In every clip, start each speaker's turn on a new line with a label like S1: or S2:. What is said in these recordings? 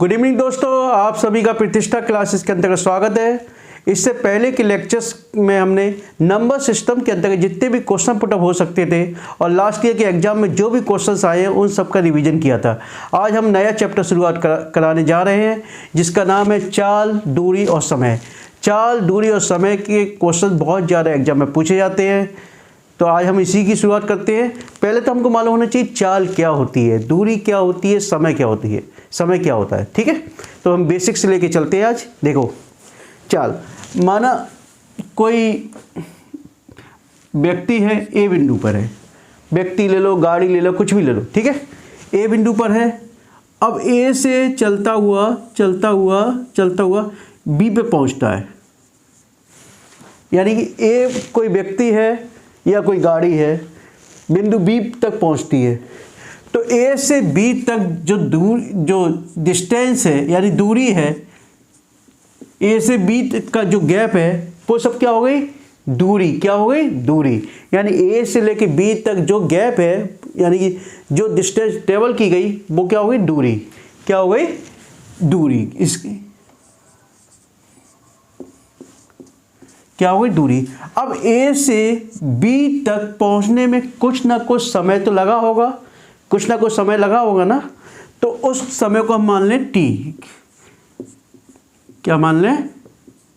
S1: Good evening दोस्तों, आप सभी का प्रतिष्ठा क्लासेस के अंतर्गत स्वागत है। इससे पहले के लेक्चर्स में हमने नंबर सिस्टम के अंतर्गत जितने भी क्वेश्चन पुटअप हो सकते थे और लास्ट ईयर के एग्जाम में जो भी क्वेश्चंस आए हैं उन सब का रिवीजन किया था। आज हम नया चैप्टर शुरुआत कराने जा रहे हैं जिसका नाम है चाल, दूरी और समय। चाल, दूरी और समय के क्वेश्चन बहुत ज़्यादा एग्जाम में पूछे जाते हैं, तो आज हम इसी की शुरुआत करते हैं। पहले तो हमको मालूम होना चाहिए चाल क्या होती है, दूरी क्या होती है, समय क्या होती है, समय क्या होता है। ठीक है, तो हम बेसिक से लेके चलते हैं। आज देखो, चाल माना कोई व्यक्ति है, ए बिंदु पर है। व्यक्ति ले लो, गाड़ी ले लो, कुछ भी ले लो। ठीक है, ए बिंदु पर है। अब ए से चलता हुआ बी पे पहुंचता है। यानी कि ए कोई व्यक्ति है या कोई गाड़ी है, बिंदु बी तक पहुंचती है। तो ए से बी तक जो डिस्टेंस है यानी दूरी है, ए से बी का जो गैप है वो सब क्या हो गई, दूरी। क्या हो गई, दूरी। यानी ए से लेके बी तक जो गैप है यानी कि जो डिस्टेंस ट्रेवल की गई वो क्या हो गई, दूरी। क्या हो गई, दूरी। इसकी क्या हो गई, दूरी। अब ए से बी तक पहुंचने में कुछ ना कुछ समय तो लगा होगा, कुछ ना कुछ समय लगा होगा ना। तो उस समय को हम मान लें टी। क्या मान लें,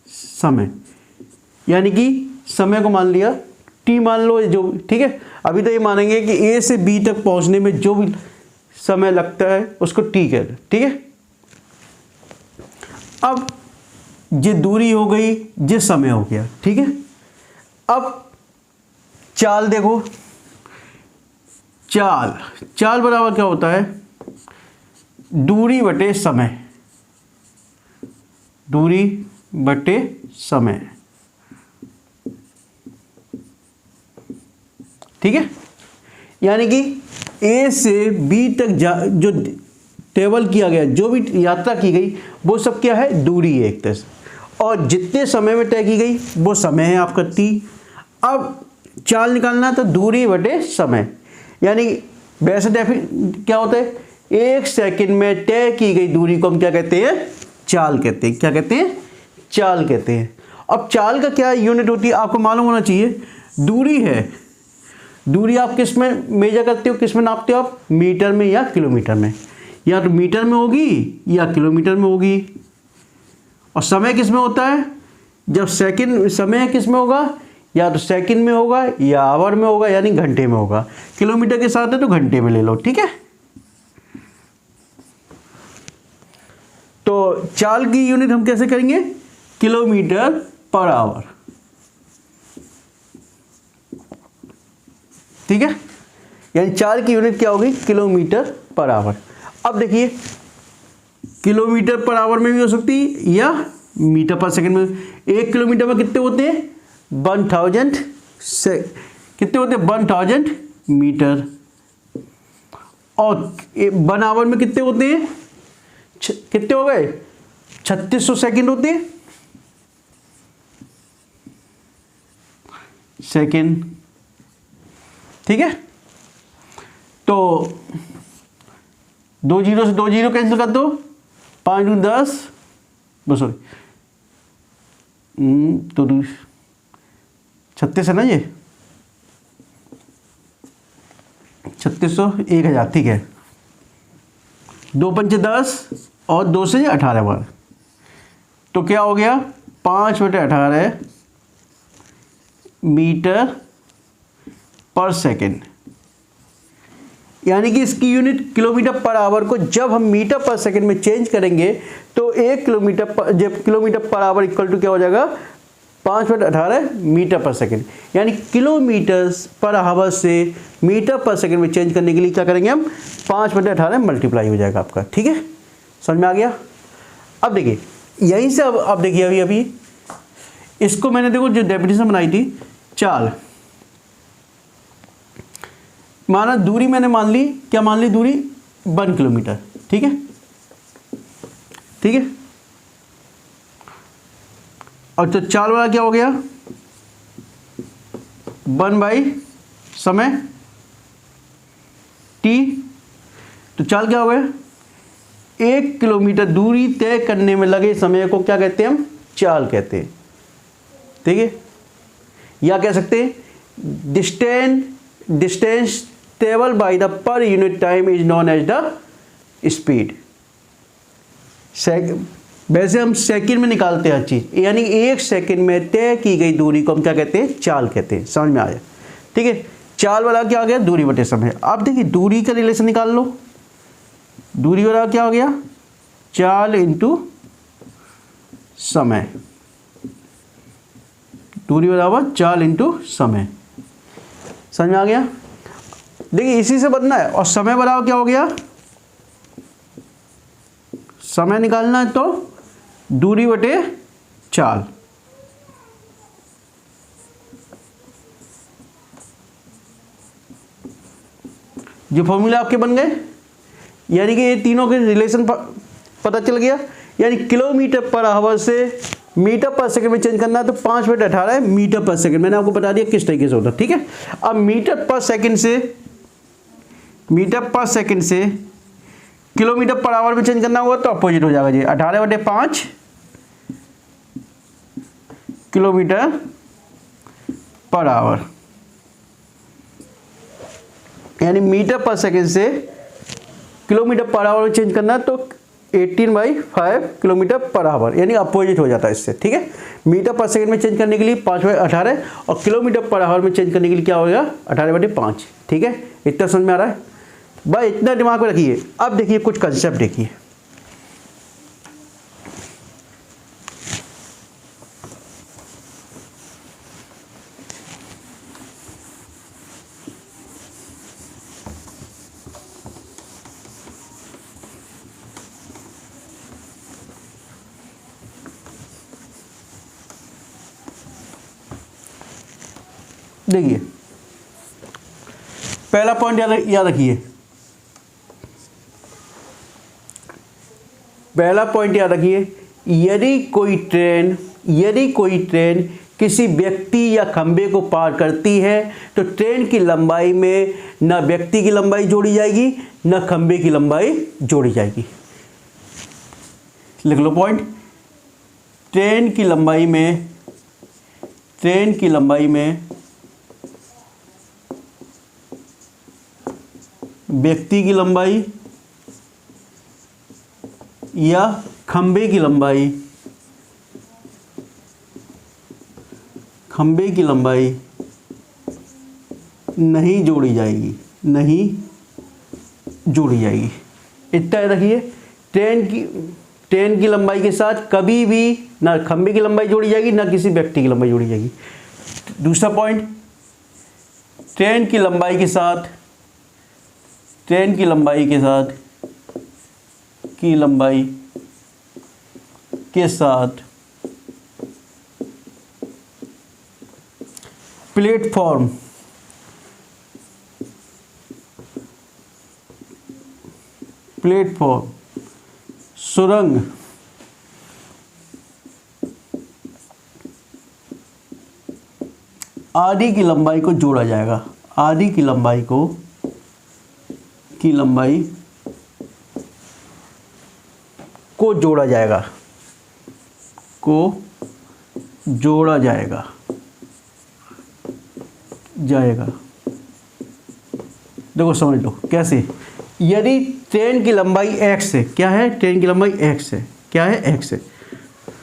S1: समय। यानी कि समय को मान लिया टी, मान लो जो। ठीक है, अभी तो ये मानेंगे कि ए से बी तक पहुंचने में जो भी समय लगता है उसको टी कहते हैं। ठीक है, अब ये दूरी हो गई, ये समय हो गया। ठीक है, अब चाल देखो, चाल बराबर क्या होता है, दूरी बटे समय। दूरी बटे समय। ठीक है, यानी कि ए से बी तक जो ट्रेवल किया गया, जो भी यात्रा की गई वो सब क्या है, दूरी है एक तरह से। और जितने समय में तय की गई वो समय है आपका टी। अब चाल निकालना तो दूरी बटे समय। यानी वैसे क्या होता है, एक सेकंड में तय की गई दूरी को हम क्या कहते हैं, चाल कहते हैं। क्या कहते हैं, चाल कहते हैं। अब चाल का क्या यूनिट होती है आपको मालूम होना चाहिए। दूरी है, दूरी आप किस में मेजर करते हो, किस में नापते हो आप, मीटर में या किलोमीटर में। या तो मीटर में होगी या किलोमीटर में होगी। और समय किस में होता है, जब सेकंड समय किस में होगा, या तो सेकंड में होगा या आवर में होगा यानी घंटे में होगा। किलोमीटर के साथ है तो घंटे में ले लो। ठीक है, तो चाल की यूनिट हम कैसे करेंगे, किलोमीटर पर आवर। ठीक है, यानी चाल की यूनिट क्या होगी, किलोमीटर पर आवर। अब देखिए, किलोमीटर पर आवर में भी हो सकती है या मीटर पर सेकंड में। 1 किलोमीटर में कितने होते हैं, 1000 से कितने होते हैं, 1000 मीटर। और 1 आवर में कितने होते हैं, कितने हो गए, 3600 सेकंड होते हैं, सेकंड। ठीक है, तो 2 जीरो से 2 जीरो कैंसिल कर दो, 5 दूनी 10, सॉरी तो 36 है ना, ये 3600 1000। ठीक है, 2 पंचे 10 और 2 से 18 बार, तो क्या हो गया, 5/18 मीटर पर सेकेंड। यानी कि इसकी यूनिट किलोमीटर पर आवर को जब हम मीटर पर सेकंड में चेंज करेंगे तो 1 kilometre per our equal to क्या हो जाएगा, 5/18 मीटर पर सेकंड। यानी किलोमीटर पर आवर से मीटर पर सेकंड में चेंज करने के लिए क्या करेंगे हम, 5/18 मल्टीप्लाई हो जाएगा आपका। ठीक है, समझ में आ गया। अब देखिए यहीं से अब देखिए अभी इसको मैंने देखो जो डेफिनेशन बनाई थी, चाल माना दूरी मैंने मान ली, क्या मान ली, दूरी 1 किलोमीटर। ठीक है, ठीक है। और तो चाल वाला क्या हो गया, 1/समय टी। तो चाल क्या हो गया, 1 किलोमीटर दूरी तय करने में लगे समय को क्या कहते हैं हम? चाल कहते हैं। ठीक है, या कह सकते हैं distance travel by the per unit time is known as the speed. वैसे हम सेकंड में निकालते हैं हर चीज, यानी 1 सेकंड में तय की गई दूरी को हम क्या कहते हैं? चाल कहते हैं। समझ में आया? ठीक है, चाल वाला क्या हो गया? दूरी बटे समय। अब देखिए दूरी का रिलेशन निकाल लो। दूरी वाला क्या हो गया? चाल इंटू समय। दूरी बराबर चाल इंटू समय। समझ में आ गया? देखिए इसी से बनना है। और समय बराबर क्या हो गया? समय निकालना है तो दूरी बटे चाल। जो फॉर्मूला आपके बन गए, यानी कि ये तीनों के रिलेशन पता चल गया। यानी किलोमीटर पर आवर से मीटर पर सेकंड में चेंज करना है तो 5/18 मीटर पर सेकंड। मैंने आपको बता दिया किस तरीके से होता है। ठीक है, अब मीटर पर सेकंड से किलोमीटर पर आवर में चेंज करना होगा तो अपोजिट हो जाएगा जी। 18/5 किलोमीटर पर आवर, यानी मीटर पर सेकंड से किलोमीटर पर आवर में चेंज करना है तो 18/5 किलोमीटर पर आवर, यानी अपोजिट हो जाता है इससे। ठीक है, मीटर पर सेकंड में चेंज करने के लिए 5/18 और किलोमीटर पर आवर में चेंज करने के लिए क्या होगा? 18/5। ठीक है, इतना समझ में आ रहा है भाई? इतना दिमाग में रखिए। अब देखिए कुछ कंसेप्ट देखिए। देखिए पहला पॉइंट याद रखिए। पहला पॉइंट याद रखिए, यदि कोई ट्रेन किसी व्यक्ति या खंबे को पार करती है तो ट्रेन की लंबाई में न व्यक्ति की लंबाई जोड़ी जाएगी न खंबे की लंबाई जोड़ी जाएगी। लिख लो पॉइंट। ट्रेन की लंबाई में व्यक्ति की लंबाई या खंबे की लंबाई नहीं जोड़ी जाएगी। इतना याद रखिए। ट्रेन की लंबाई के साथ कभी भी ना खंबे की लंबाई जोड़ी जाएगी ना किसी व्यक्ति की लंबाई जोड़ी जाएगी। दूसरा पॉइंट, ट्रेन की लंबाई के साथ प्लेटफॉर्म सुरंग आदि की लंबाई को जोड़ा जाएगा। आदि की लंबाई को जोड़ा जाएगा। देखो समझ लो कैसे। यदि ट्रेन की लंबाई x है, क्या है? ट्रेन की लंबाई x है, क्या है? x है।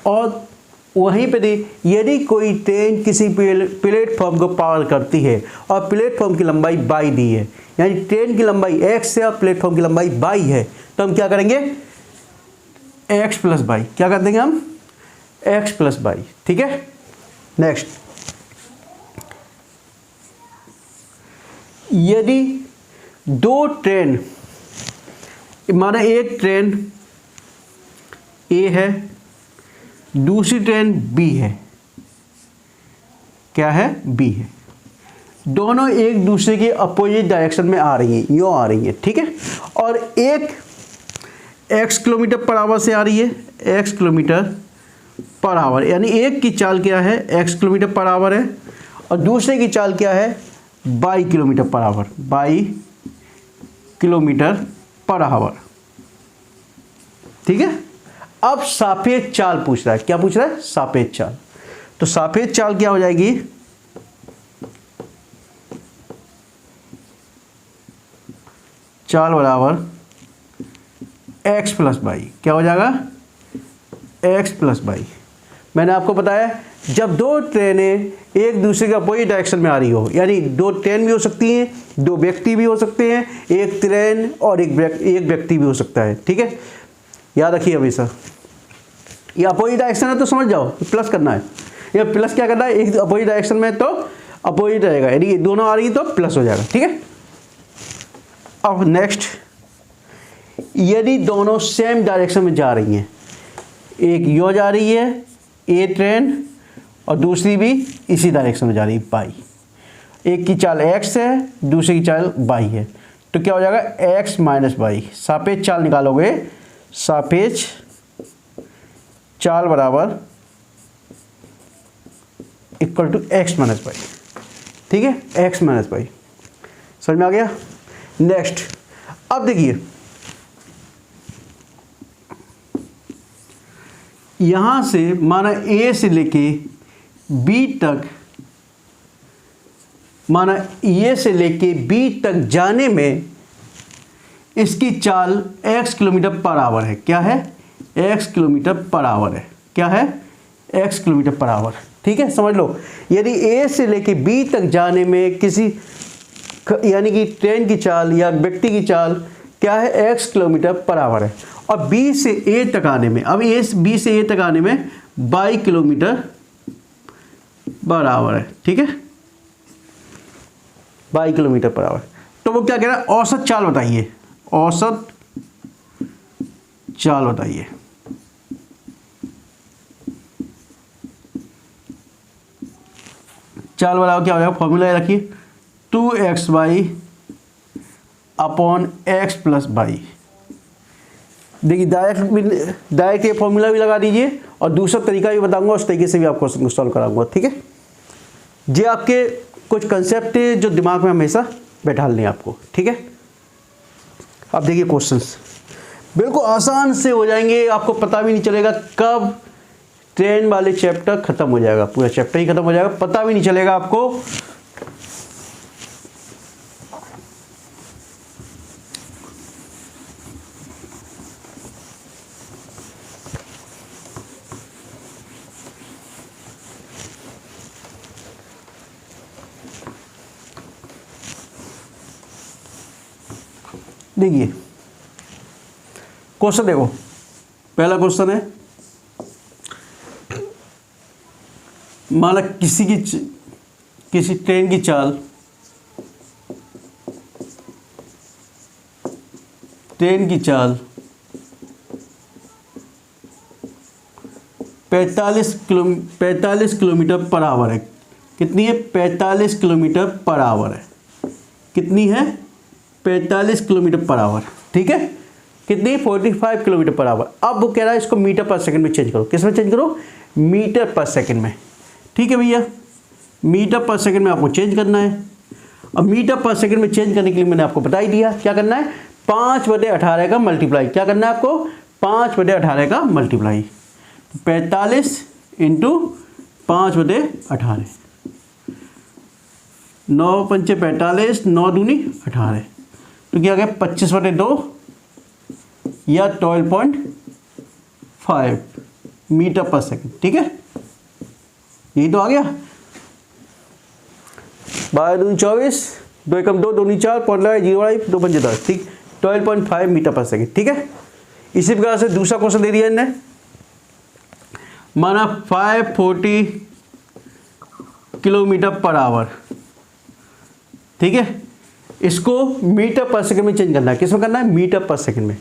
S1: और वहीं पे यदि कोई ट्रेन किसी प्लेटफॉर्म को पार करती है और प्लेटफॉर्म की लंबाई y दी है, यानी ट्रेन की लंबाई x है और प्लेटफॉर्म की लंबाई y है, तो हम क्या करेंगे? x plus y। क्या कर देंगे हम? x plus y। ठीक है, नेक्स्ट। यदि दो ट्रेन, माना एक ट्रेन A है, दूसरी ट्रेन B है, क्या है? B है। दोनों एक दूसरे के अपोजिट डायरेक्शन में आ रही हैं, यूँ आ रही हैं। ठीक है, और एक x किलोमीटर पर आवर से आ रही है, x किलोमीटर पर आवर, यानी एक की चाल क्या है? x किलोमीटर पर आवर है और दूसरे की चाल क्या है? y kilometre per our, y kilometre per our. ठीक है। अब सापेक्ष चाल पूछ रहा है, क्या पूछ रहा है? सापेक्ष चाल। तो सापेक्ष चाल क्या हो जाएगी? चाल बराबर x प्लस वाई। क्या हो जाएगा? x plus y. मैंने आपको बताया जब दो ट्रेनें एक दूसरे के अपोजिट डायरेक्शन में आ रही हो, यानी दो ट्रेन भी हो सकती हैं, दो व्यक्ति भी हो सकते हैं, एक ट्रेन और एक व्यक्ति भी हो सकता है, ठीक है। याद रखिए हमेशा, ये अपोजिट डायरेक्शन है तो समझ जाओ प्लस करना है, या प्लस क्या करना है, एक अपोजिट डायरेक्शन में तो अपोजिट रहेगा, यानी ये दोनों आ रही तो प्लस हो जाएगा, ठीक है। अब नेक्स्ट, यदि दोनों सेम डायरेक्शन में जा रही हैं, एक यो जा रही है ए ट्रेन और दूसरी भी इसी डायरेक्शन में जा रही है बाई, एक की चाल x है दूसरी की चाल y है, तो क्या हो जाएगा? x minus y. सापेक्ष चाल निकालोगे, सापेक्ष चाल बराबर equal to x minus y, ठीक है, x माइनस वाई। समझ में आ गया? नेक्स्ट, अब देखिए यहां से माना A से लेके B तक, माना A से लेके B तक जाने में इसकी चाल x किलोमीटर पर आवर है। क्या है? x किलोमीटर पर आवर है। क्या है? x किलोमीटर पर आवर, ठीक है। समझ लो, यदि A से लेके B तक जाने में किसी, यानी कि ट्रेन की चाल या व्यक्ति की चाल क्या है? x किलोमीटर पर आवर है, और B से A तक आने में, अब B से A तक आने में y किलोमीटर पर आवर है, ठीक है, y किलोमीटर पर आवर। तो वो क्या कह रहा है? औसत चाल बताइए, औसत चाल बताइए। चाल बराबर क्या हो जाएगा? फॉर्मूला रखिए, 2xy upon x plus y. देखिए डायरेक्ट ये फॉर्मूला भी लगा दीजिए, और दूसरा तरीका भी बताऊंगा, उस तरीके से भी आप क्वेश्चन को सॉल्व कराऊंगा, ठीक है। ये आपके कुछ कंसेप्ट है जो दिमाग में हमेशा बैठालने हैं आपको, ठीक है। अब देखिए क्वेश्चंस बिल्कुल आसान से हो जाएंगे, आपको पता भी नहीं चलेगा कब ट्रेन वाले चैप्टर खत्म हो जाएगा, पूरा चैप्टर ही खत्म हो जाएगा, पता भी नहीं चलेगा आपको। देखिए क्वेश्चन देखो, पहला क्वेश्चन है, माना किसी ट्रेन की चाल, ट्रेन की चाल 45 किलोमीटर पर आवर है। कितनी है? 45 किलोमीटर पर आवर है। कितनी है? 45 किलोमीटर पर आवर, ठीक है। कितनी? 45 किलोमीटर पर आवर। अब वो कह रहा है इसको मीटर पर सेकंड में चेंज करो। किस में चेंज करो? मीटर पर सेकंड में, ठीक है भैया। मीटर पर सेकंड में आपको चेंज करना है। अब मीटर पर सेकंड में चेंज करने के लिए मैंने आपको बता ही दिया, क्या करना है? 5/18 का मल्टीप्लाई। क्या करना है आपको? 5/18 का मल्टीप्लाई। 45 इंटू 5/18, 9 पंचे 45, 9 दूनी 18, तो क्या आ गया? 25/2 या 12.5 मीटर पर सेकंड, ठीक है। यही तो आ गया। 12 दूनी 24, 2 एकम 2, 2 दूनी 4, 0 2 पंजे 10, ठीक, 12.5 मीटर पर सेकंड, ठीक है। इसी प्रकार से दूसरा क्वेश्चन दे दिया इन्हें, माना 540 किलोमीटर पर आवर, ठीक है। इसको मीटर पर सेकंड में चेंज करना है। किस में करना है? मीटर पर सेकंड में।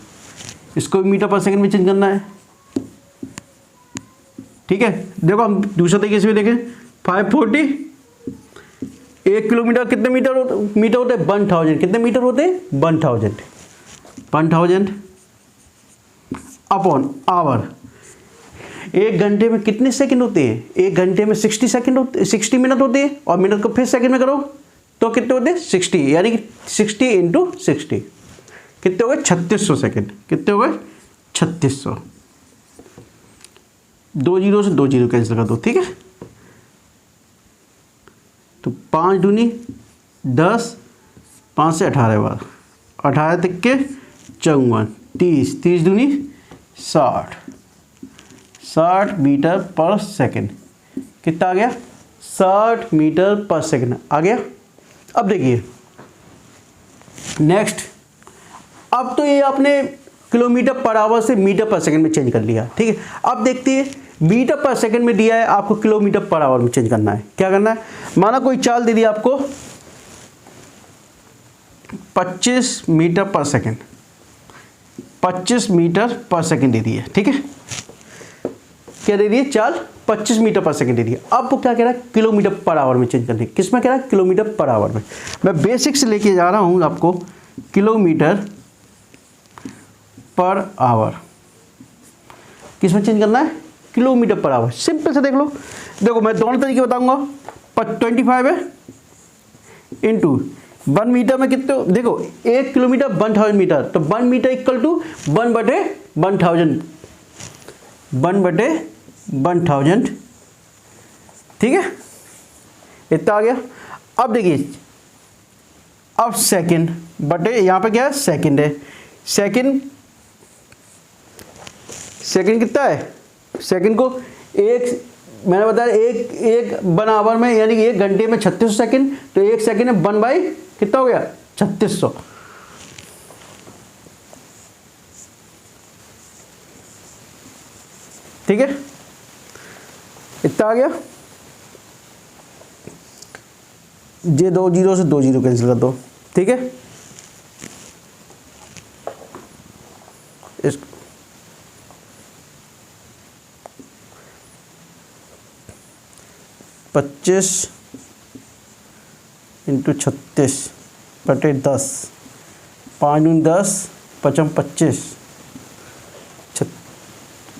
S1: इसको मीटर पर सेकंड में चेंज करना है, ठीक है। देखो हम दूसरे तरीके से भी देखें, 540, 1 किलोमीटर कितने मीटर होते हैं? 1000। कितने मीटर होते हैं? 1000 अपॉन आवर। 1 घंटे में कितने सेकंड होते हैं? 1 घंटे में 60 सेकंड होते, 60 मिनट होते हैं, और मिनट को फिर सेकंड में करो तो कितने होते हैं? 60, यानी कि 60 इंटू 60 कितने हो गए? 3600 सेकंड। कितने हो गए? 3600। 2 जीरो से 2 जीरो कैंसिल कर दो, ठीक है। तो 5 दूनी 10, 5 से 18 बार, 18 तक के 54, 30, 30 दूनी 60, 60 मीटर पर सेकंड। कितना आ गया? 60 मीटर पर सेकंड आ गया। अब देखिए नेक्स्ट, अब तो ये आपने किलोमीटर पर आवर से मीटर पर सेकंड में चेंज कर लिया, ठीक है। अब देखते हैं मीटर पर सेकंड में दिया है, आपको किलोमीटर पर आवर में चेंज करना है। क्या करना है? माना कोई चाल दे दी आपको 25 मीटर पर सेकंड, 25 मीटर पर सेकंड दे दी है, ठीक है। क्या दे दी है? चाल 25 मीटर पर सेकंड दे दी है। अब वो क्या कह रहा है? किलोमीटर पर आवर में चेंज करनी है। किस में कह रहा है? किलोमीटर पर आवर में। मैं बेसिक से लेके जा रहा हूं आपको किलोमीटर पर आवर। किस में चेंज करना है? Kilometre per our. सिंपल से देख लो, देखो मैं दोनों तरीके बताऊंगा। 25 है इंटू 1 मीटर में कितने, देखो 1 किलोमीटर 1000 मीटर, तो 1 मीटर इक्वल टू 1/1000, 1/1000, ठीक है। इतना आ गया। अब देखिए, अब सेकंड बटे, यहाँ पे क्या है? सेकंड है। सेकंड कितना है? सेकंड को एक, मैंने बताया एक 1 आवर में, यानी कि 1 घंटे में 3600 सेकंड, तो 1 सेकंड है 1 बाई कितना हो गया? 3600, ठीक है। इतना आ गया। ये 2 जीरो से 2 जीरो कैंसिल कर दो, ठीक है। इस 25 इंटू 36 बटे 10, 5 दूनी 10, 5 25,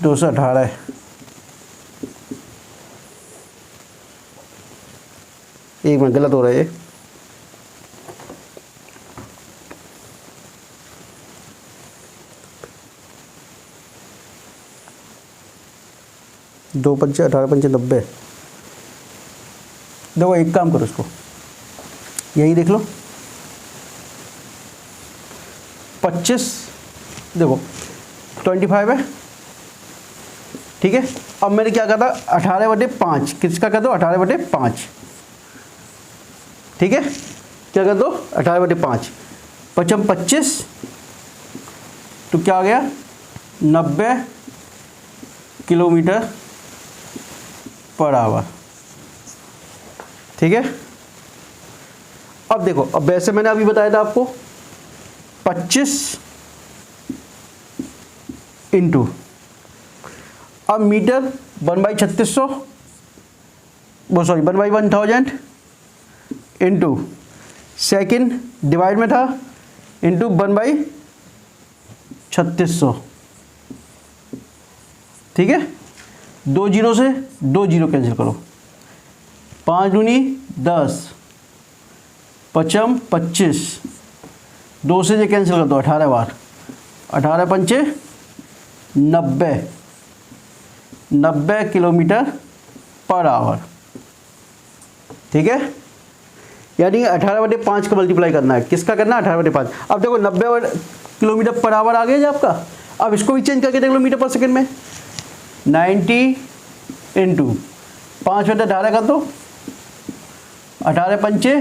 S1: 218 है। एक मिनट, गलत हो रहा है ये। दो 5 18 5 90। देखो एक काम करो, इसको यही देख लो, 25, देखो 25 है, ठीक है। अब मैंने क्या कहा था? 18/5। किसका कर दो? 18/5, ठीक है। क्या कर दो? 18/5, 5 25, तो क्या आ गया? 90 किलोमीटर पर आवर, ठीक है। अब देखो, अब वैसे मैंने अभी बताया था आपको 25 इंटू, अब मीटर 1/3600, वो सॉरी 1/1000 इंटू सेकेंड डिवाइड में था, इंटू 1/3600, ठीक है। 2 जीरो से 2 जीरो कैंसिल करो, 5 दूनी 10, 5 25, 2 से ये कैंसिल कर दो 18 बार, 18 पंचे 90 किलोमीटर पर आवर, ठीक है। यानी 18/5 का मल्टीप्लाई करना है। किसका करना है? 18/5। अब देखो 90 किलोमीटर पर आवर आ गया जी आपका। अब इसको भी चेंज करके देख लो मीटर पर सेकंड में। 90 इंटू 5/18 कर दो, 18 पंचे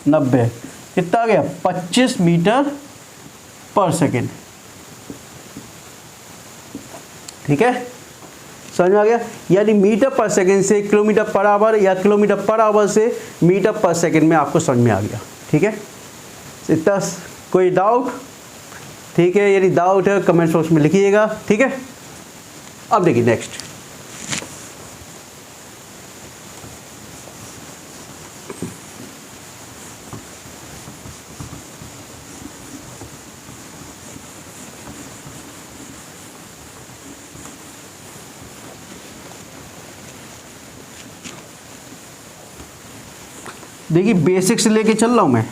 S1: 90, कितना आ गया? 25 मीटर पर सेकंड, ठीक है। समझ में आ गया? यानी मीटर पर सेकंड से किलोमीटर पर आवर, या किलोमीटर पर आवर से मीटर पर सेकंड में आपको समझ में आ गया, ठीक है। इतना, कोई डाउट? ठीक है, यदि डाउट है कमेंट बॉक्स में लिखिएगा, ठीक है। अब देखिए नेक्स्ट, देखिए बेसिक से लेके चल रहा हूं मैं।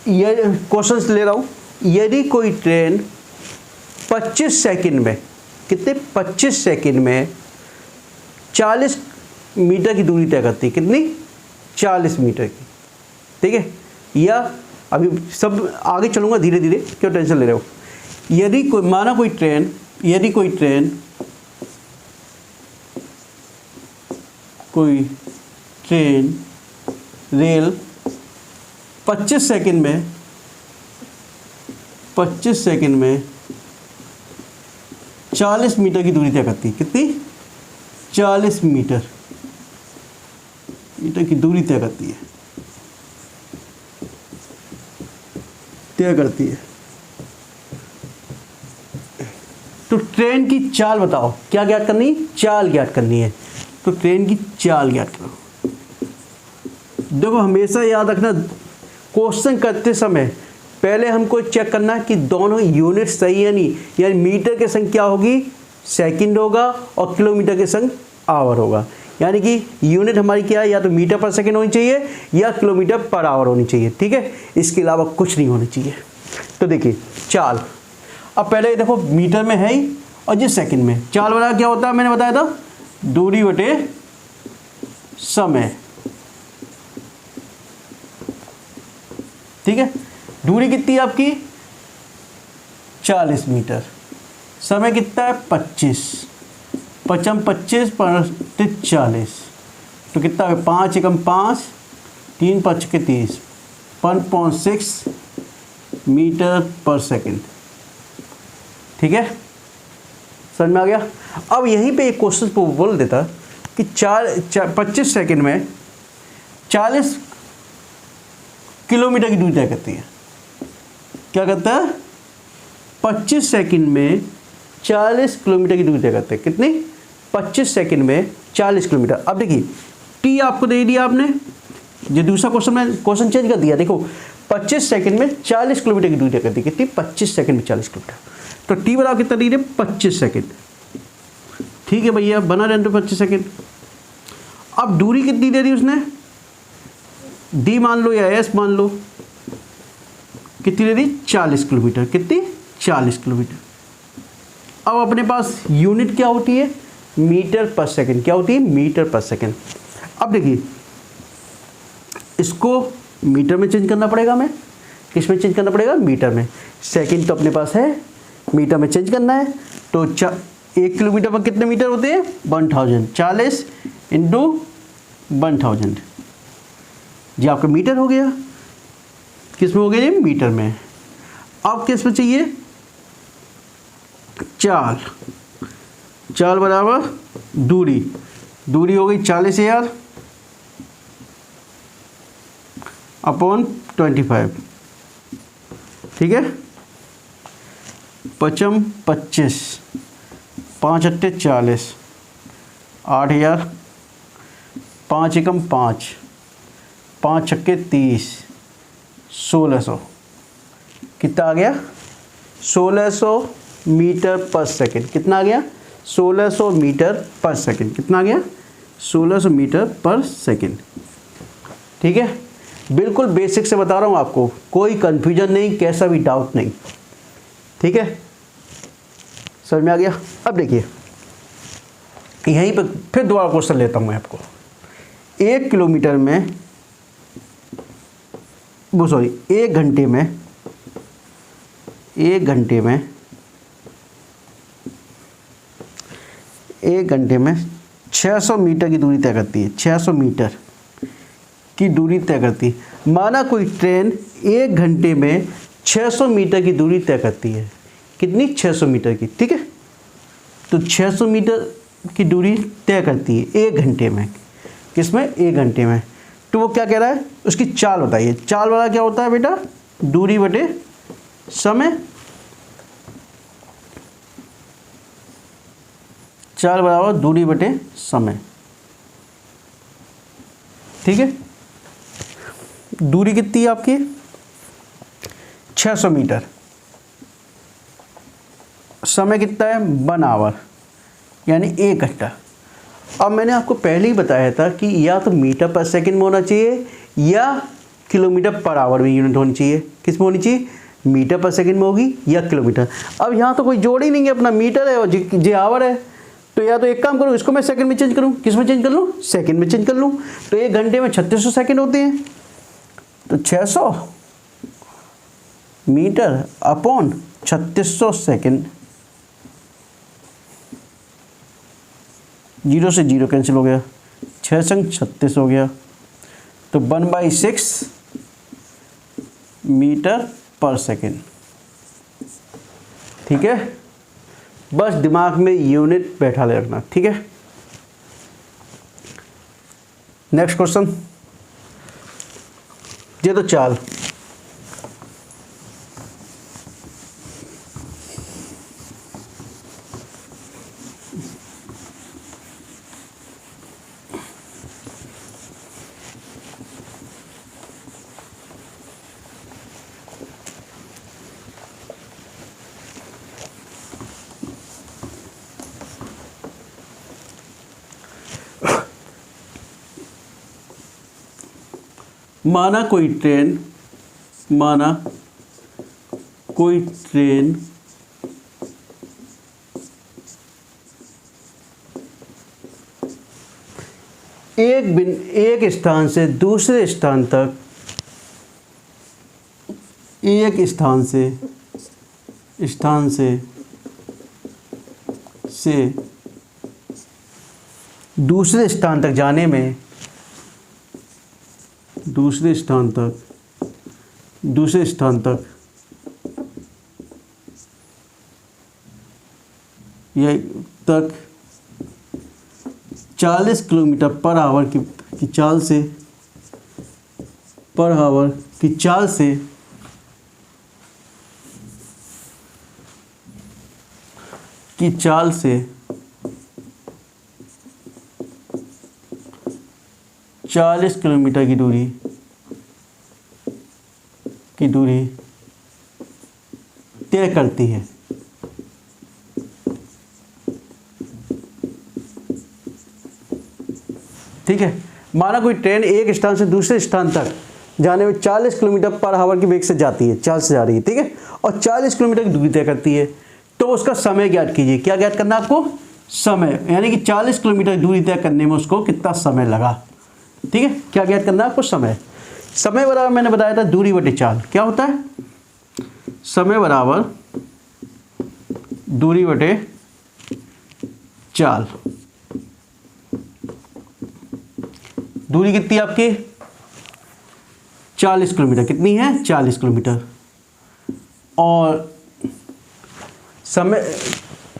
S1: ये क्वेश्चन ले रहा हूँ, यदि कोई ट्रेन 25 सेकंड में, कितने 25 सेकंड में 40 मीटर की दूरी तय करती है, कितनी 40 मीटर की, ठीक है। या अभी सब आगे चलूँगा धीरे धीरे, क्यों टेंशन ले रहे हो। यदि कोई माना कोई ट्रेन, यदि कोई ट्रेन रेल 25 सेकंड में 40 मीटर की दूरी तय करती है, कितनी 40 मीटर की दूरी तय करती है। तो ट्रेन की चाल बताओ, क्या ज्ञात करनी है, चाल ज्ञात करनी है। तो ट्रेन की चाल ज्ञात करो। देखो हमेशा याद रखना, क्वेश्चन करते समय पहले हमको चेक करना है कि दोनों यूनिट सही है नहीं, यानी मीटर के संग क्या होगी, सेकंड होगा, और किलोमीटर के संग आवर होगा। यानी कि यूनिट हमारी क्या है, या तो मीटर पर सेकंड होनी चाहिए या किलोमीटर पर आवर होनी चाहिए, ठीक है। इसके अलावा कुछ नहीं होना चाहिए। तो देखिए चाल, अब पहले देखो मीटर में है ही, और ये सेकंड में। चाल वाला क्या होता है, मैंने बताया था, दूरी बटे समय, ठीक है। दूरी कितनी है आपकी 40 मीटर, समय कितना है 25, 25 पर 40, तो कितना है 5 एकम 5, 3 5 के 30, 1.6 मीटर पर सेकंड, ठीक है। समझ में आ गया। अब यहीं पे एक क्वेश्चन को बोल देता कि 25 सेकंड में 40 किलोमीटर की दूरी तय करती है। क्या करता है, 25 सेकंड में 40 किलोमीटर की दूरी तय करते हैं। कितनी 25 सेकंड में 40 किलोमीटर। अब देखिए टी आपको दे दिया आपने, जो दूसरा क्वेश्चन में क्वेश्चन चेंज कर दिया। देखो 25 सेकंड में 40 किलोमीटर की दूरी तय करती है, कितनी 25 सेकंड में 40 किलोमीटर। तो टी बराबर कितना दे दिया 25 सेकंड, ठीक है भैया, बना रहने 25 सेकंड। अब दूरी कितनी दे दी उसने, डी मान लो या एस मान लो, कितनी दे दी 40 किलोमीटर, कितनी 40 किलोमीटर। अब अपने पास यूनिट क्या होती है, मीटर पर सेकंड, क्या होती है मीटर पर सेकंड। अब देखिए इसको मीटर में चेंज करना पड़ेगा, हमें किस में चेंज करना पड़ेगा, मीटर में। सेकंड तो अपने पास है, मीटर में चेंज करना है। तो 1 किलोमीटर पर कितने मीटर होते हैं 1000, 40 इंटू 1000, जी आपका मीटर हो गया। किस में हो गया ये, मीटर में। अब किस में चाहिए, चाल बराबर दूरी हो गई 40,000 अपॉन 25, ठीक है। 5 25, 5 अट्टे 40, 8000, 5 एकम 5, 5 छक्के 30, 1600, कितना आ गया 1600 मीटर पर सेकंड। कितना आ गया 1600 मीटर पर सेकंड, कितना आ गया 1600 मीटर पर सेकंड, ठीक है। बिल्कुल बेसिक से बता रहा हूँ आपको, कोई कंफ्यूजन नहीं, कैसा भी डाउट नहीं, ठीक है। समझ में आ गया। अब देखिए यहीं पर फिर दोबारा क्वेश्चन लेता हूँ मैं आपको। 1 किलोमीटर में, वो सॉरी 1 घंटे में 1 घंटे में 600 मीटर की दूरी तय करती है, 600 मीटर की दूरी तय करती है। माना कोई ट्रेन 1 घंटे में 600 मीटर की दूरी तय करती है, कितनी 600 मीटर की, ठीक है। तो 600 मीटर की दूरी तय करती है 1 घंटे में, किसमें 1 घंटे में। तो वो क्या कह रहा है, उसकी चाल बताइए। चाल वाला क्या होता है बेटा, दूरी बटे समय। चाल बराबर दूरी बटे समय, ठीक है। दूरी कितनी है आपकी 600 मीटर, समय कितना है 1 आवर, यानी 1 घंटा। अब मैंने आपको पहले ही बताया था कि या तो मीटर पर सेकंड में होना चाहिए या किलोमीटर पर आवर में यूनिट होनी चाहिए। किस में होनी चाहिए? मीटर पर सेकंड में होगी या किलोमीटर। अब यहाँ तो कोई जोड़ ही नहीं है, अपना मीटर है और जे आवर है। तो या तो एक काम करूँ, इसको मैं सेकंड में चेंज करूँ। किस में चेंज कर लूँ? सेकंड में चेंज कर लूँ। तो एक घंटे में 3600 सेकंड होते हैं, तो 600 मीटर अपॉन 3600 सेकंड। 0 से 0 कैंसिल हो गया, 6 संग 36 हो गया, तो 1/6 मीटर पर सेकेंड। ठीक है, बस दिमाग में यूनिट बैठा ले रखना। ठीक है, नेक्स्ट क्वेश्चन। ये तो चाल, माना कोई ट्रेन एक स्थान से दूसरे स्थान तक, एक स्थान से दूसरे स्थान तक जाने में, दूसरे स्थान तक यह तक 40 किलोमीटर पर आवर की चाल से, पर आवर की चाल से 40 किलोमीटर की दूरी तय करती है। ठीक है, माना कोई ट्रेन एक स्थान से दूसरे स्थान तक जाने में 40 किलोमीटर पर आवर की वेग से जाती है, चाल से जा रही है। ठीक है, और 40 किलोमीटर की दूरी तय करती है, तो उसका समय ज्ञात कीजिए। क्या ज्ञात करना है आपको? समय, यानी कि 40 किलोमीटर दूरी तय करने में उसको कितना समय लगा। ठीक है, क्या ज्ञात करना है आपको? समय। समय बराबर मैंने बताया था दूरी बटे चाल। क्या होता है? समय बराबर दूरी बटे चाल। दूरी कितनी है आपकी? 40 किलोमीटर। कितनी है? 40 किलोमीटर। और समय,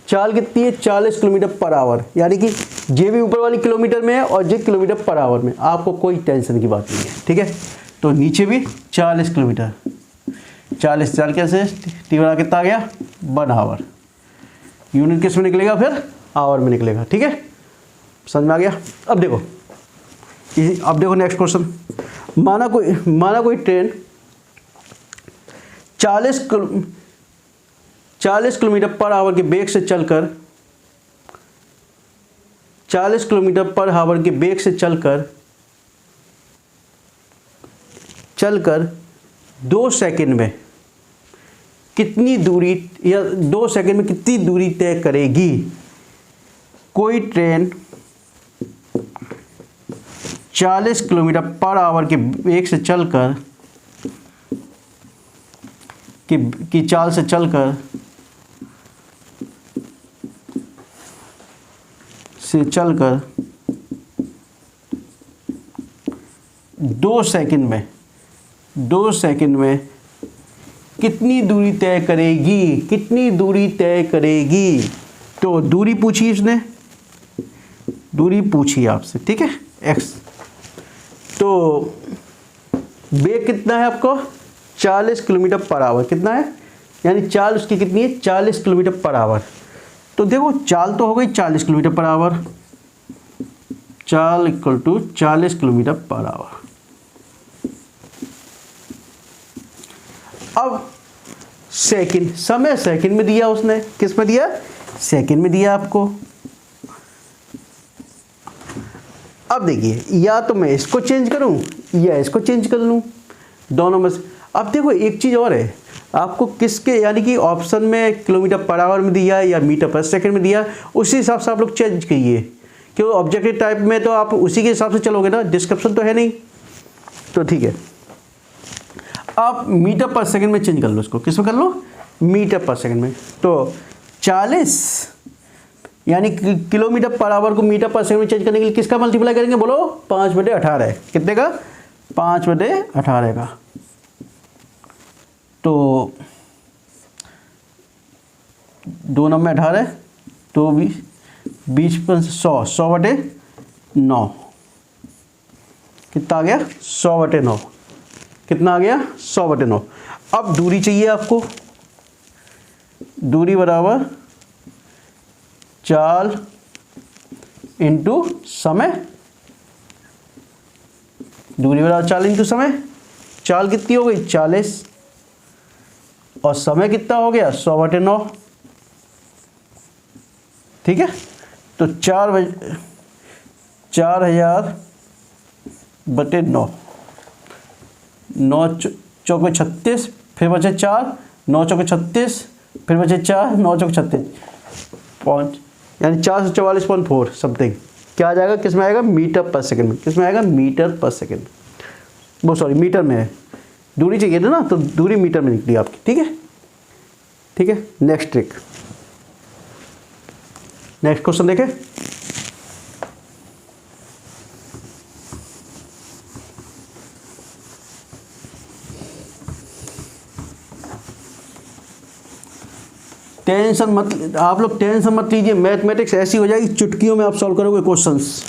S1: चाल कितनी है? 40 किलोमीटर पर आवर, यानी कि जे भी ऊपर वाली किलोमीटर में है और जे किलोमीटर पर आवर में। आपको कोई टेंशन की बात नहीं है। ठीक है, तो नीचे भी 40 किलोमीटर, 40 चाल कैसे टी बड़ा कितना आ गया? 1 आवर। यूनिट किस में निकलेगा? फिर आवर में निकलेगा। ठीक है, समझ में आ गया? अब देखो नेक्स्ट क्वेश्चन। माना कोई ट्रेन 40 किलोमीटर पर आवर के वेग से चलकर 40 किलोमीटर पर आवर के वेग से चलकर 2 सेकंड में कितनी दूरी, या 2 सेकंड में कितनी दूरी तय करेगी? कोई ट्रेन 40 किलोमीटर पर आवर के वेग से चलकर की चाल से चलकर 2 सेकंड में कितनी दूरी तय करेगी? तो दूरी पूछी इसने, दूरी पूछी आपसे। ठीक है, x। तो वेग कितना है आपको? 40 किलोमीटर पर आवर। कितना है? यानी चाल उसकी कितनी है? 40 किलोमीटर पर आवर। तो देखो चाल तो हो गई 40 किलोमीटर पर आवर, चाल equal to 40 kilometre per hour. अब सेकंड, समय सेकंड में दिया उसने। किस में दिया? सेकंड में दिया आपको। अब देखिए, या तो मैं इसको चेंज करूं या इसको चेंज कर लूं। दोनों में से। अब देखो एक चीज़ और है, आपको किसके यानी कि ऑप्शन में किलोमीटर पर आवर में दिया है या मीटर पर सेकंड में दिया है, उसी हिसाब से आप लोग चेंज कीजिए, क्योंकि ऑब्जेक्टिव टाइप में तो आप उसी के हिसाब से चलोगे ना, डिस्क्रिप्शन तो है नहीं। तो ठीक है, आप मीटर पर सेकंड में चेंज कर लो इसको, किस में कर लो, मीटर पर सेकंड में। तो 40 यानी किलोमीटर पर आवर को मीटर पर सेकंड में चेंज करने के लिए किसका मल्टीप्लाई करेंगे, बोलो 5/18। कितने का, 5/18 का। तो 2 9 में 18, तो 20 100, 100/9 कितना आ गया, 100/9। कितना आ गया, 100/9। अब दूरी चाहिए आपको, दूरी बराबर चाल इंटू समय, दूरी बराबर चाल इंटू समय। चाल कितनी हो गई, 40, और समय कितना हो गया, 100/9। ठीक है, तो 4000/9, 9 चौके 36, फिर बचे 4, 9 चौके 36, फिर बचे 4, 9 चौके 36, पॉइंट यानी 444.4 समथिंग। क्या आ जाएगा, किस में आएगा, मीटर पर सेकंड में। किस में आएगा, मीटर पर सेकंड, वो सॉरी मीटर में है, दूरी चाहिए था ना, तो दूरी मीटर में निकली आपकी। ठीक है, ठीक है। नेक्स्ट ट्रिक, नेक्स्ट क्वेश्चन देखें। टेंशन मत, आप लोग टेंशन मत लीजिए, मैथमेटिक्स ऐसी हो जाएगी चुटकियों में आप सॉल्व करोगे क्वेश्चंस।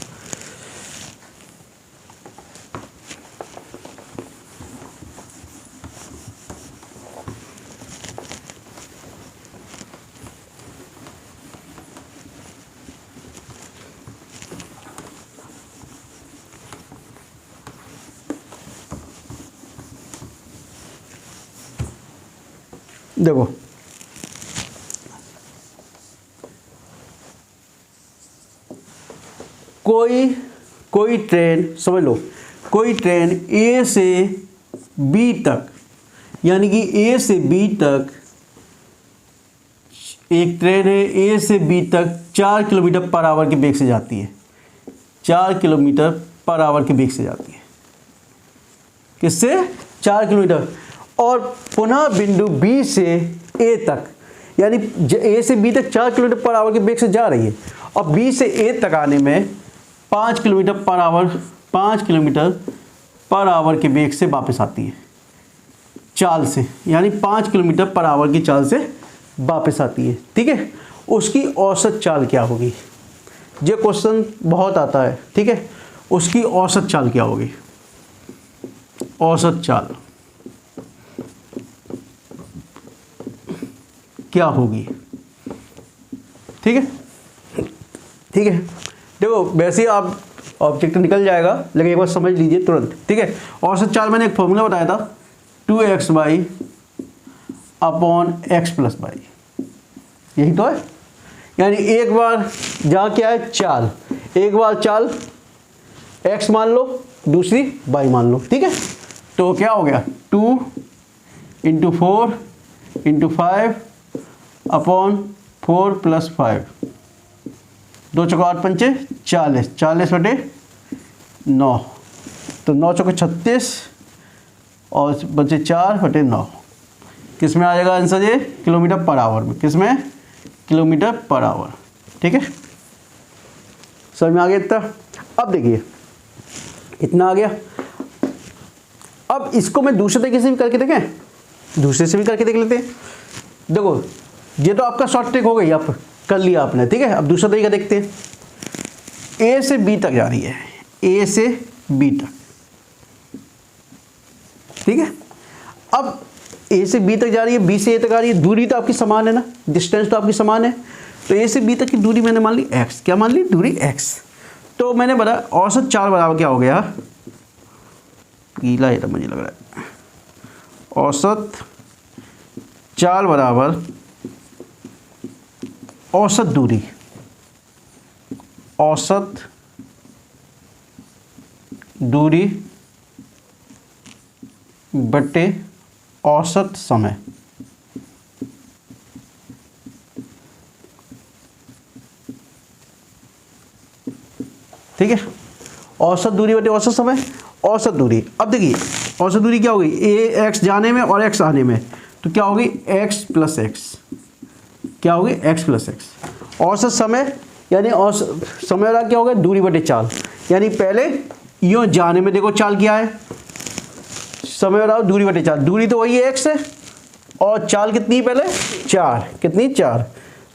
S1: देखो कोई ट्रेन, समझ लो, कोई ट्रेन ए से बी तक, यानी कि ए से बी तक एक ट्रेन है, ए से बी तक 4 किलोमीटर पर आवर के वेग से जाती है, 4 किलोमीटर पर आवर के वेग से जाती है। किससे, 4 किलोमीटर। और पुनः बिंदु बी से ए तक, यानी ए से बी तक 4 किलोमीटर पर आवर के वेग से जा रही है, और बी से ए तक आने में 5 kilometre per our, 5 kilometre per our के वेग से वापस आती है, चाल से, यानी 5 किलोमीटर पर आवर की चाल से वापस आती है। ठीक है, उसकी औसत चाल क्या होगी, ये क्वेश्चन बहुत आता है। ठीक है, उसकी औसत चाल क्या होगी, औसत चाल क्या होगी। ठीक है, ठीक है। देखो वैसे ही आप ऑब्जेक्ट निकल जाएगा, लेकिन एक बार समझ लीजिए तुरंत। ठीक है, औसत चाल मैंने एक फॉर्मूला बताया था, 2xy upon x plus y, यही तो है। यानी एक बार जहाँ क्या है चाल, एक बार चाल x मान लो, दूसरी y मान लो। ठीक है, तो क्या हो गया, 2 × 4 × 5 अपॉन 4 + 5, 2 × 8 = 40, 40/9, तो 9 × 36 और बचे 4/9। किस में आ जाएगा आंसर, ये किलोमीटर पर आवर में। किस में, किलोमीटर पर आवर। ठीक है, समझ में आ गया इतना। अब देखिए इतना आ गया। अब इसको मैं दूसरे तरीके से भी करके देखें, दूसरे से भी करके देख लेते हैं। देखो ये तो आपका शॉर्ट ट्रिक हो गई, आप कर लिया आपने। ठीक है, अब दूसरा तरीका देखते हैं। ए से बी तक जा रही है, ए से बी तक। ठीक है, अब ए से बी तक जा रही है, बी से ए तक आ रही है, दूरी तो आपकी समान है ना, डिस्टेंस तो आपकी समान है। तो ए से बी तक की दूरी मैंने मान ली x, क्या मान ली, दूरी x। तो मैंने बताया औसत चाल बराबर क्या हो गया, गीला है मुझे लग रहा है, औसत चाल बराबर औसत दूरी, औसत दूरी बटे औसत समय। ठीक है, औसत दूरी बटे औसत समय, औसत दूरी। अब देखिए औसत दूरी क्या होगी, ए एक्स जाने में और एक्स आने में, तो क्या होगी एक्स प्लस एक्स, क्या होगी एक्स प्लस एक्स। औसत समय यानी औसत समय वाला क्या होगा, दूरी बटे चाल, यानी पहले यूँ जाने में देखो चाल क्या है, समय वाला दूरी बटे चाल, दूरी तो वही है एक्स है और चाल कितनी है पहले 4, कितनी 4,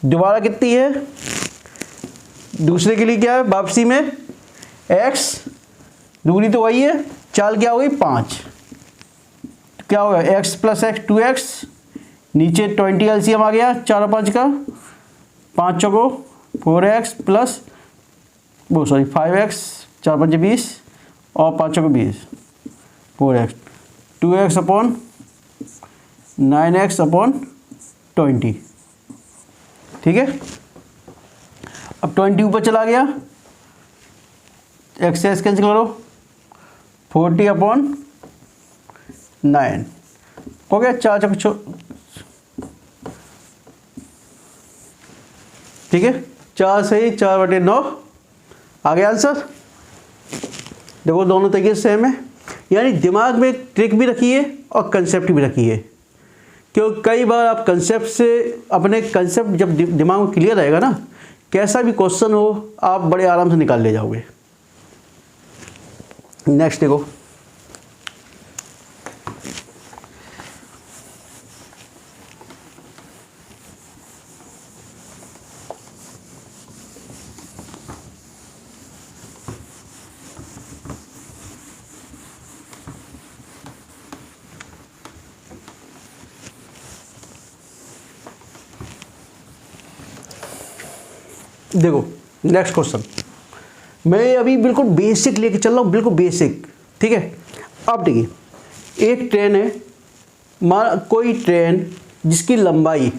S1: दोबारा कितनी है, दूसरे के लिए क्या है वापसी में x, दूरी तो वही है, चाल क्या होगी 5, तो क्या होगा x प्लस एक्स 2x, नीचे 20 एलसीएम आ गया 4 और 5 का, 5 चौको 4x प्लस वो सॉरी 5x, 4 5 20 और 5 चौको 20, 4x, 2x upon 9x upon 20। ठीक है, अब 20 ऊपर चला गया, एक्स से एक्स कैंसिल करो, 40 अपॉन 9 हो गया, 4 चौक, ठीक है 4 से ही 4 बटे 9 आ गया आंसर। देखो दोनों तरीके से सेम है, यानी दिमाग में ट्रिक भी रखी है और कंसेप्ट भी रखी है, क्योंकि कई बार आप कंसेप्ट से अपने कंसेप्ट जब दिमाग में क्लियर रहेगा ना, कैसा भी क्वेश्चन हो आप बड़े आराम से निकाल ले जाओगे। नेक्स्ट देखो, देखो नेक्स्ट क्वेश्चन, मैं अभी बिल्कुल बेसिक लेके चल रहा हूँ, बिल्कुल बेसिक। ठीक है, अब देखिए एक ट्रेन है, कोई ट्रेन जिसकी लंबाई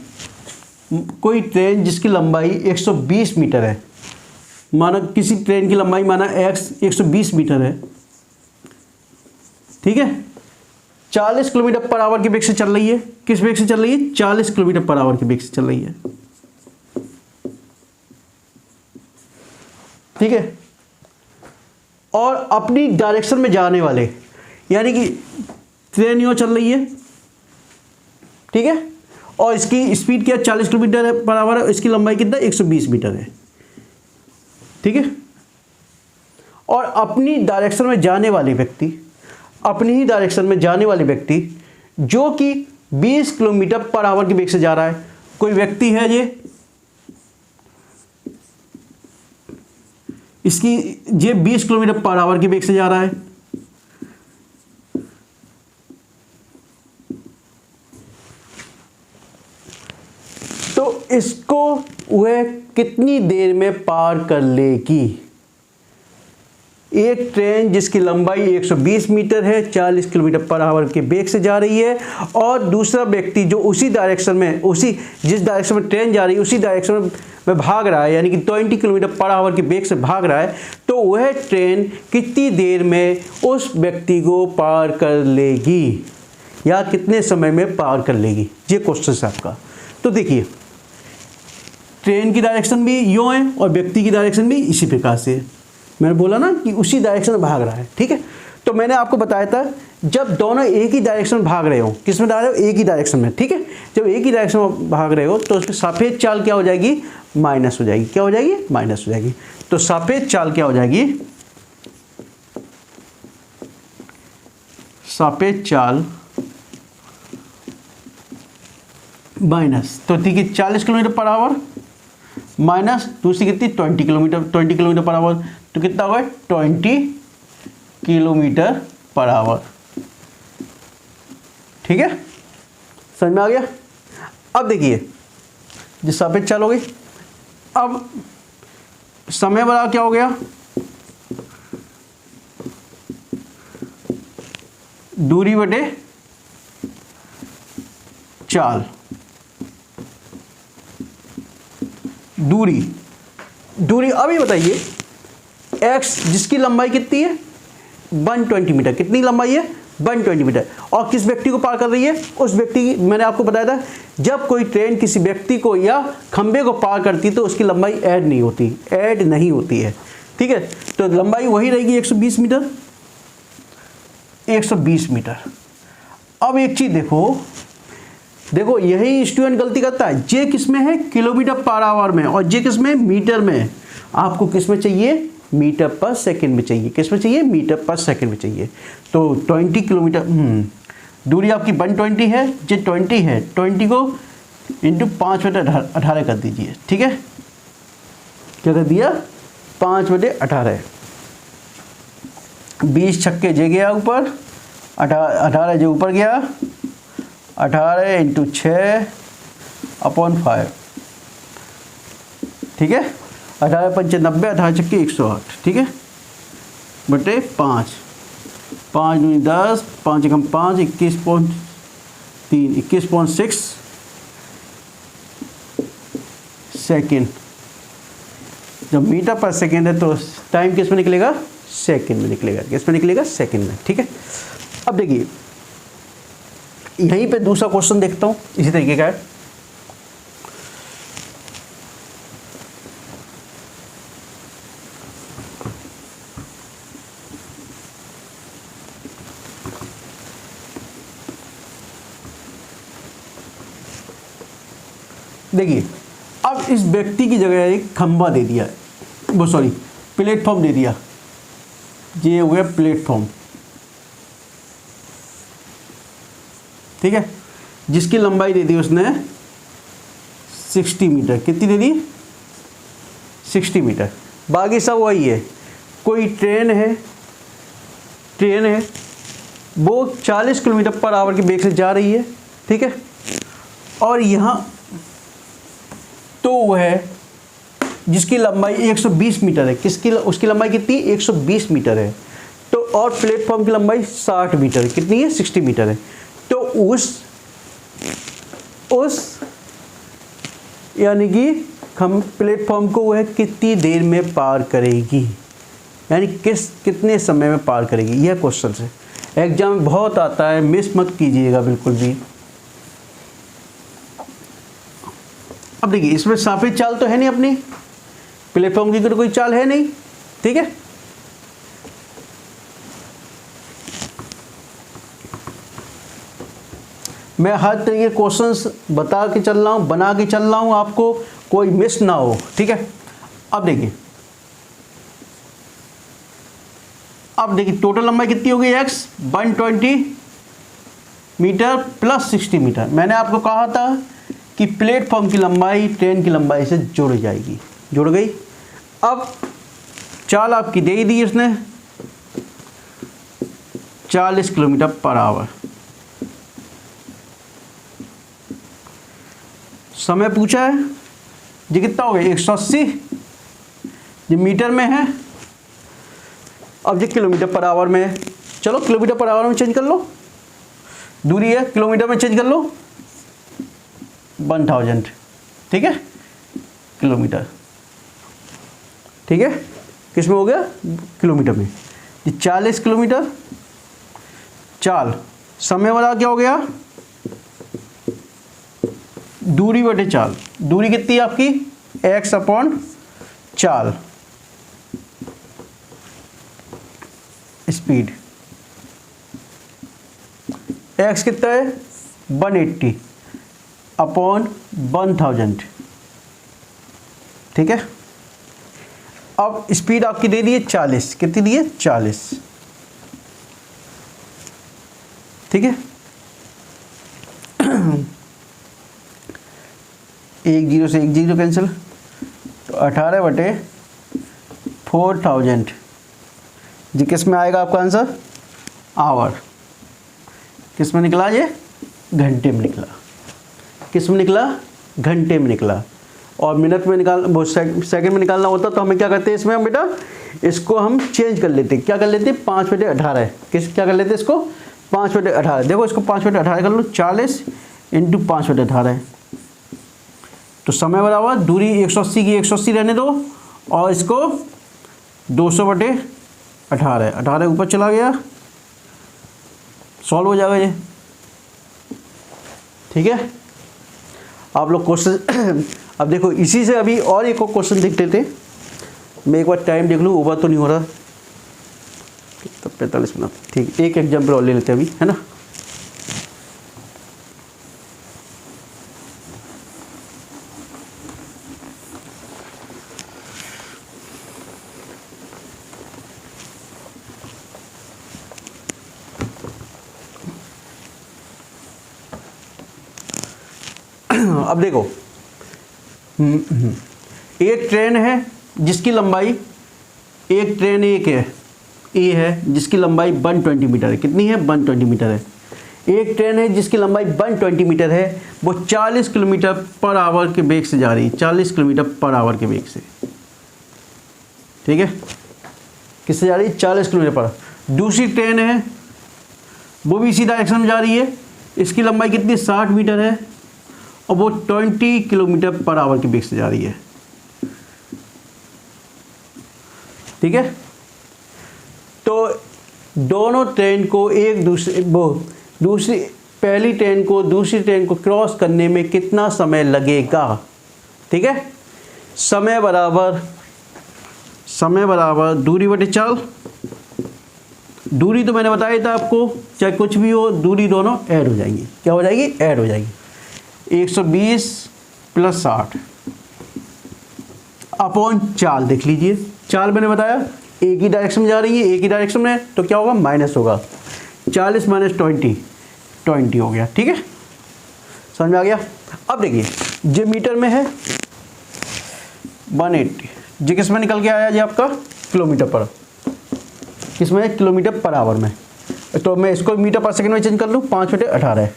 S1: 120 मीटर है, माना किसी ट्रेन की लंबाई माना x 120 मीटर है। ठीक है, 40 किलोमीटर पर आवर के वेग से चल रही है, किस वेग से चल रही है, 40 किलोमीटर पर आवर के वेग से चल रही है। ठीक है, और अपनी डायरेक्शन में जाने वाले, यानी कि ट्रेन यूँ चल रही है, ठीक है, और इसकी स्पीड क्या 40 किलोमीटर पर आवर है, इसकी लंबाई कितना 120 मीटर है। ठीक है, और अपनी डायरेक्शन में जाने वाले व्यक्ति, अपनी ही डायरेक्शन में जाने वाले व्यक्ति जो कि 20 किलोमीटर पर आवर के वेग से जा रहा है, कोई व्यक्ति है ये 20 किलोमीटर पर आवर के वेग से जा रहा है। तो इसको वह कितनी देर में पार कर लेगी। एक ट्रेन जिसकी लंबाई 120 मीटर है, 40 किलोमीटर पर आवर के वेग से जा रही है, और दूसरा व्यक्ति जो उसी डायरेक्शन में, जिस डायरेक्शन में ट्रेन जा रही है उसी डायरेक्शन में भाग रहा है, यानी कि 20 किलोमीटर पर आवर के वेग से भाग रहा है, तो वह ट्रेन कितनी देर में उस व्यक्ति को पार कर लेगी, या कितने समय में पार कर लेगी, ये क्वेश्चन है आपका। तो देखिए ट्रेन की डायरेक्शन भी यूँ है और व्यक्ति की डायरेक्शन भी इसी प्रकार से है। मैंने बोला ना कि उसी डायरेक्शन में भाग रहा है। ठीक है, तो मैंने आपको बताया था जब दोनों एक ही डायरेक्शन में भाग रहे हो, किस में भाग रहे हो, एक ही डायरेक्शन में। ठीक है, जब एक ही डायरेक्शन में भाग रहे हो तो उसकी सापेक्ष चाल क्या हो जाएगी, माइनस हो जाएगी। क्या हो जाएगी, माइनस हो जाएगी। तो सापेक्ष चाल क्या हो जाएगी, सापेक्ष चाल माइनस, तो ठीक है 40 किलोमीटर पर आवर माइनस दूसरी कितनी 20 किलोमीटर पर आवर, तो कितना होगा 20 किलोमीटर पर आवर। ठीक है, समझ में आ गया। अब देखिए जिस सापेक्ष चाल हो गई, अब समय वाला क्या हो गया, दूरी बटे चाल, दूरी अभी बताइए x जिसकी लंबाई कितनी है 120 मीटर, कितनी लंबाई है 120 मीटर। और किस व्यक्ति को पार कर रही है? उस व्यक्ति की, मैंने आपको बताया था जब कोई ट्रेन किसी व्यक्ति को या खंबे को पार करती है तो उसकी लंबाई ऐड नहीं होती है। ठीक है, तो लंबाई वही रहेगी 120 मीटर, 120 मीटर। अब एक चीज देखो यही स्टूडेंट गलती करता है। जे किस में है? किलोमीटर पर आवर में, और जे किस में? मीटर में। आपको किस में चाहिए? मीटर पर सेकंड में चाहिए। किस में चाहिए? मीटर पर सेकंड में चाहिए। तो 20 किलोमीटर, दूरी आपकी 120 है, जे 20 है, 20 को इंटू 5/18 कर दीजिए। ठीक है, क्या कर दिया? 5/18। 20 छक्के जे गया ऊपर, 18 जे ऊपर गया, 18 इंटू 6/5। ठीक है, 18 पंचे 90, 18 छक्के 108। ठीक है, बटे 5, 5 दूनी 10, 5 एकम 5, 21.3, 21.6 सेकेंड। जब मीटर पर सेकेंड है तो टाइम किस में निकलेगा? सेकेंड में निकलेगा। किस में निकलेगा? सेकेंड में। ठीक है, अब देखिए यहीं पे दूसरा क्वेश्चन देखता हूं, इसी तरीके का है। देखिए अब इस व्यक्ति की जगह एक खंबा दे दिया, वो सॉरी प्लेटफॉर्म दे दिया, ये हो गया प्लेटफॉर्म। ठीक है, जिसकी लंबाई दे दी उसने 60 मीटर। कितनी दे दी? 60 मीटर। बाकी सब वही है। कोई ट्रेन है वो 40 किलोमीटर पर आवर की वेग से जा रही है। ठीक है, और यहाँ तो वह जिसकी लंबाई 120 मीटर है, उसकी लंबाई कितनी? 120 मीटर है। तो और प्लेटफॉर्म की लंबाई 60 मीटर, कितनी है? 60 मीटर है। तो उस यानी कि हम प्लेटफॉर्म को वह कितनी देर में पार करेगी, यानी कितने समय में पार करेगी, यह क्वेश्चन है। एग्जाम में बहुत आता है, मिस मत कीजिएगा बिल्कुल भी। अब देखिए इसमें सापेक्ष चाल तो है नहीं, अपनी प्लेटफॉर्म की तो कोई चाल है नहीं। ठीक है, मैं हर तरीके के क्वेश्चंस बता के चल रहा हूँ, बना के चल रहा हूँ, आपको कोई मिस ना हो। ठीक है, अब देखिए टोटल लंबाई कितनी होगी? x 120 metre plus 60 metre. मैंने आपको कहा था कि प्लेटफॉर्म की लंबाई ट्रेन की लंबाई से जुड़ जाएगी, जुड़ गई। अब चाल आपकी दे ही दी इसने 40 किलोमीटर पर आवर। समय पूछा है, ये कितना हो गया? 180, ये मीटर में है, अब ये किलोमीटर पर आवर में है। चलो किलोमीटर पर आवर में चेंज कर लो, दूरी है, किलोमीटर में चेंज कर लो, 1000। ठीक है, किलोमीटर। ठीक है, किस में हो गया? किलोमीटर में। ये 40 किलोमीटर चाल, समय वाला क्या हो गया? दूरी बटे चाल। दूरी कितनी है आपकी? x अपॉन चाल, स्पीड। x कितना है? 180 अपॉन 1000। ठीक है, अब स्पीड आपकी दे दी है 40। कितनी दी है? 40। ठीक है, 1 0 से 1 0 कैंसिल, तो 18/4000। जी किस में आएगा आपका आंसर? आवर। किस में निकला? ये घंटे में निकला। किस में निकला? घंटे में निकला। और मिनट में वो सेकंड में निकालना होता तो हमें क्या करते हैं इसमें? हम बेटा इसको हम चेंज कर लेते। क्या कर लेते? 5/18। क्या कर लेते इसको? 5/18। देखो इसको 5/18 कर लो, 40 इंटू 5/18। तो समय बराबर दूरी 180 की 180 रहने दो, और इसको 200/18। 18 ऊपर चला गया, सॉल्व हो जाएगा ये। ठीक है, आप लोग क्वेश्चन अब देखो इसी से अभी और एक और क्वेश्चन देख लेते हैं। मैं एक बार टाइम देख लूँ, ओवर तो नहीं हो रहा। तो 45 मिनट, ठीक, एक एग्जाम्पल और ले लेते हैं अभी, है ना। अब देखो एक ट्रेन है जिसकी लंबाई, एक ट्रेन एक है ए है जिसकी लंबाई 120 मीटर है। कितनी है? 120 मीटर है। एक ट्रेन है जिसकी लंबाई 120 मीटर है, वो 40 किलोमीटर पर आवर के वेग से जा रही है, 40 किलोमीटर पर आवर के वेग से। ठीक है, किससे जा रही है? 40 किलोमीटर पर। दूसरी ट्रेन है वो भी इसी डायरेक्शन में जा रही है, इसकी लंबाई कितनी? 60 मीटर है और वो 20 किलोमीटर पर आवर के वेग से जा रही है। ठीक है, तो दोनों ट्रेन को एक दूसरी पहली ट्रेन को दूसरी ट्रेन को क्रॉस करने में कितना समय लगेगा? ठीक है, समय बराबर दूरी बटे चाल। दूरी तो मैंने बताया था आपको, चाहे कुछ भी हो दूरी दोनों ऐड हो जाएंगी। क्या हो जाएगी? ऐड हो जाएगी। 120 + 60 अपॉन चाल। देख लीजिए, चाल मैंने बताया एक ही डायरेक्शन में जा रही है, एक ही डायरेक्शन में, तो क्या होगा? माइनस होगा। 40 - 20 हो गया। ठीक है, समझ में आ गया। अब देखिए जो मीटर में है 180, जो किस में निकल के आया जी? आपका किलोमीटर पर। किस में? किलोमीटर पर आवर में। तो मैं इसको मीटर पर सेकंड में चेंज कर लूँ, 5/18 है।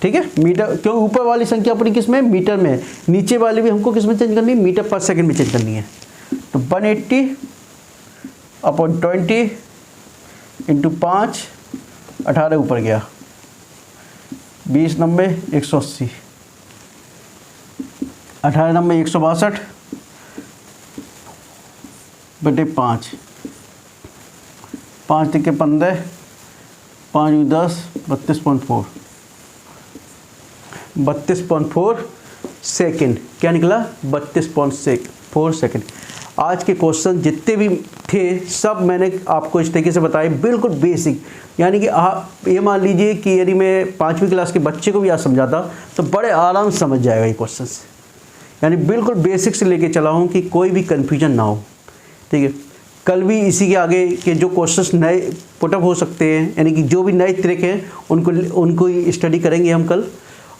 S1: ठीक है, मीटर, क्यों ऊपर वाली संख्या अपनी किस में? मीटर में। नीचे वाली भी हमको किस में चेंज करनी है? मीटर पर सेकंड में चेंज करनी है। तो 180 अपॉन 20 इंटू 5, 18 ऊपर गया, 20 × 90 180, 18 × 90 162 बटे 5, 5 × 15, 5 × 10 32.4, 32.4 सेकेंड। क्या निकला? 32.4 सेकेंड। आज के क्वेश्चन जितने भी थे सब मैंने आपको इस तरीके से बताए, बिल्कुल बेसिक। यानी कि आप ये मान लीजिए कि यदि मैं 5वीं क्लास के बच्चे को भी आज समझाता तो बड़े आराम से समझ जाएगा ये क्वेश्चंस। यानी बिल्कुल बेसिक से लेके चला हूँ कि कोई भी कन्फ्यूजन ना हो। ठीक है, कल भी इसी के आगे के जो क्वेश्चंस नए पुटअप हो सकते हैं, यानी कि जो भी नए ट्रिक हैं उनको स्टडी करेंगे हम कल।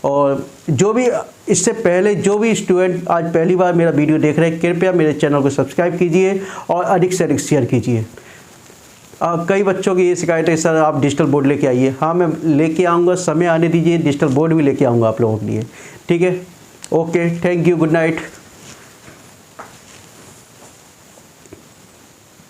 S1: और जो भी इससे पहले जो भी स्टूडेंट आज पहली बार मेरा वीडियो देख रहे हैं, कृपया मेरे चैनल को सब्सक्राइब कीजिए और अधिक से अधिक शेयर कीजिए। कई बच्चों की ये शिकायत है सर आप डिजिटल बोर्ड लेके आइए। हाँ, मैं लेके आऊँगा, समय आने दीजिए, डिजिटल बोर्ड भी लेके आऊँगा आप लोगों के लिए। ठीक है, okay, thank you, good night.